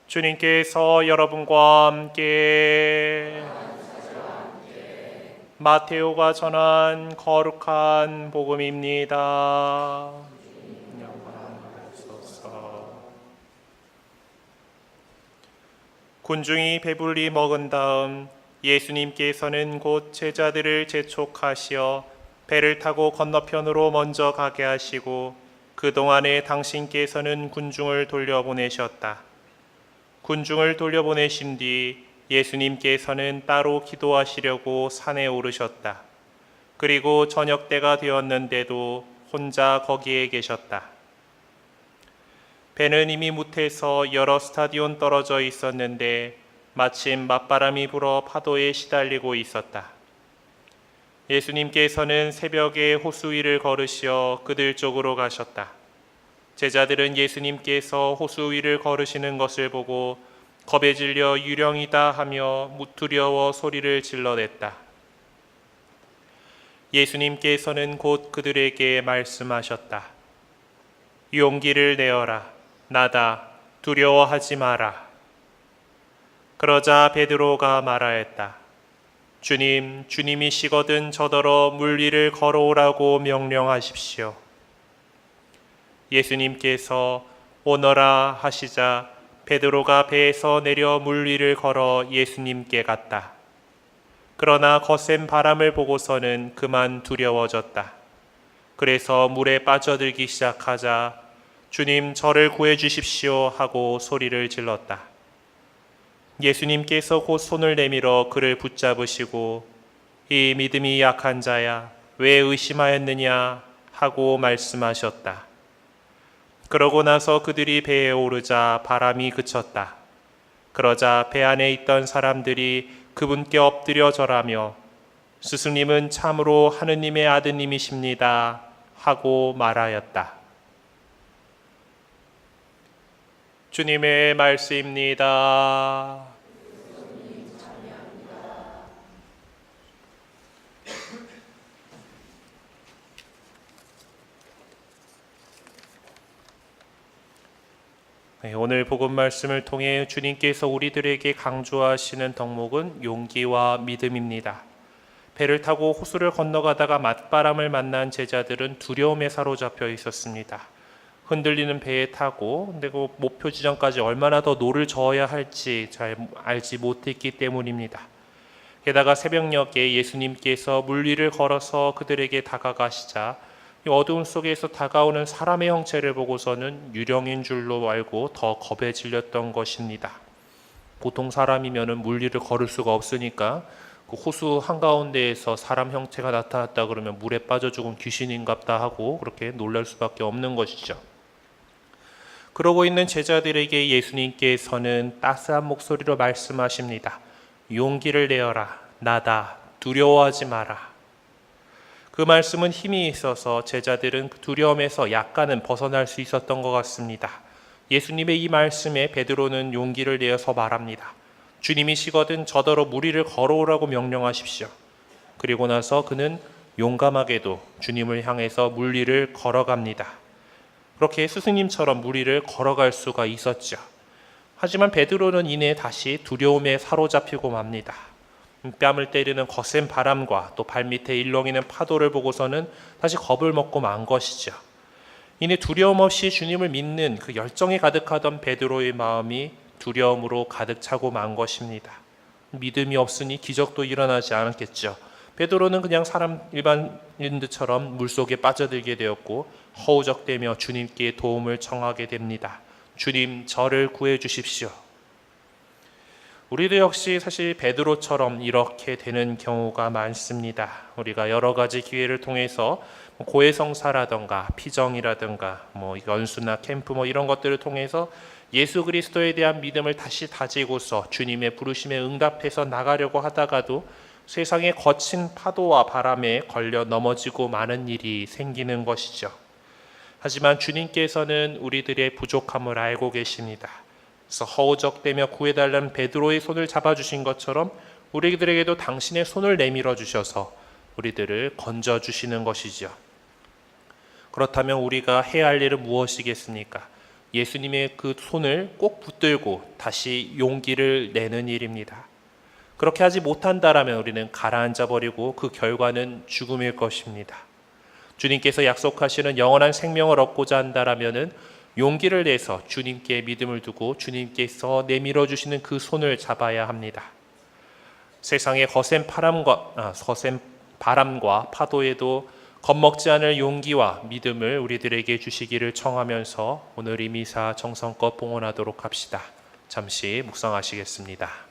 주님께서 여러분과 함께 마테오가 전한 거룩한 복음입니다. 군중이 배불리 먹은 다음 예수님께서는 곧 제자들을 재촉하시어 배를 타고 건너편으로 먼저 가게 하시고 그동안에 당신께서는 군중을 돌려보내셨다. 군중을 돌려보내신 뒤 예수님께서는 따로 기도하시려고 산에 오르셨다. 그리고 저녁 때가 되었는데도 혼자 거기에 계셨다. 배는 이미 무태서 여러 스타디온 떨어져 있었는데 마침 맞바람이 불어 파도에 시달리고 있었다. 예수님께서는 새벽에 호수 위를 걸으시어 그들 쪽으로 가셨다. 제자들은 예수님께서 호수 위를 걸으시는 것을 보고 겁에 질려 유령이다 하며 두려워 소리를 질러댔다. 예수님께서는 곧 그들에게 말씀하셨다. 용기를 내어라. 나다. 두려워하지 마라. 그러자 베드로가 말하였다. 주님, 주님이시거든 저더러 물 위를 걸어오라고 명령하십시오. 예수님께서 오너라 하시자 베드로가 배에서 내려 물 위를 걸어 예수님께 갔다. 그러나 거센 바람을 보고서는 그만 두려워졌다. 그래서 물에 빠져들기 시작하자 주님 저를 구해 주십시오 하고 소리를 질렀다. 예수님께서 곧 손을 내밀어 그를 붙잡으시고 이 믿음이 약한 자야 왜 의심하였느냐 하고 말씀하셨다. 그러고 나서 그들이 배에 오르자 바람이 그쳤다. 그러자 배 안에 있던 사람들이 그분께 엎드려 절하며 스승님은 참으로 하느님의 아드님이십니다 하고 말하였다. 주님의 말씀입니다. 오늘 복음 말씀을 통해 주님께서 우리들에게 강조하시는 덕목은 용기와 믿음입니다. 배를 타고 호수를 건너가다가 맞바람을 만난 제자들은 두려움에 사로잡혀 있었습니다. 흔들리는 배에 타고 근데 그 목표 지점까지 얼마나 더 노를 저어야 할지 잘 알지 못했기 때문입니다. 게다가 새벽녘에 예수님께서 물 위를 걸어서 그들에게 다가가시자 어두움 속에서 다가오는 사람의 형체를 보고서는 유령인 줄로 알고 더 겁에 질렸던 것입니다. 보통 사람이면 물 위를 걸을 수가 없으니까 그 호수 한가운데에서 사람 형체가 나타났다 그러면 물에 빠져 죽은 귀신인갑다 하고 그렇게 놀랄 수밖에 없는 것이죠. 그러고 있는 제자들에게 예수님께서는 따스한 목소리로 말씀하십니다. 용기를 내어라. 나다. 두려워하지 마라. 그 말씀은 힘이 있어서 제자들은 그 두려움에서 약간은 벗어날 수 있었던 것 같습니다. 예수님의 이 말씀에 베드로는 용기를 내어서 말합니다. 주님이시거든 저더러 물 위를 걸어오라고 명령하십시오. 그리고 나서 그는 용감하게도 주님을 향해서 물 위를 걸어갑니다. 그렇게 스승님처럼 물 위를 걸어갈 수가 있었죠. 하지만 베드로는 이내 다시 두려움에 사로잡히고 맙니다. 뺨을 때리는 거센 바람과 또 발밑에 일렁이는 파도를 보고서는 다시 겁을 먹고 만 것이죠. 이내 두려움 없이 주님을 믿는 그 열정이 가득하던 베드로의 마음이 두려움으로 가득 차고 만 것입니다. 믿음이 없으니 기적도 일어나지 않았겠죠. 베드로는 그냥 사람 일반인들처럼 물속에 빠져들게 되었고 허우적대며 주님께 도움을 청하게 됩니다. 주님, 저를 구해 주십시오. 우리도 역시 사실 베드로처럼 이렇게 되는 경우가 많습니다. 우리가 여러 가지 기회를 통해서 고해성사라든가 피정이라든가 연수나 캠프 이런 것들을 통해서 예수 그리스도에 대한 믿음을 다시 다지고서 주님의 부르심에 응답해서 나가려고 하다가도 세상의 거친 파도와 바람에 걸려 넘어지고 마는 일이 생기는 것이죠. 하지만 주님께서는 우리들의 부족함을 알고 계십니다. 그래서 허우적대며 구해달라는 베드로의 손을 잡아주신 것처럼 우리들에게도 당신의 손을 내밀어 주셔서 우리들을 건져주시는 것이죠. 그렇다면 우리가 해야 할 일은 무엇이겠습니까? 예수님의 그 손을 꼭 붙들고 다시 용기를 내는 일입니다. 그렇게 하지 못한다라면 우리는 가라앉아 버리고 그 결과는 죽음일 것입니다. 주님께서 약속하시는 영원한 생명을 얻고자 한다라면은 용기를 내서 주님께 믿음을 두고 주님께서 내밀어 주시는 그 손을 잡아야 합니다. 세상의 거센 바람과 파도에도 겁먹지 않을 용기와 믿음을 우리들에게 주시기를 청하면서 오늘 이 미사 정성껏 봉헌하도록 합시다. 잠시 묵상하시겠습니다.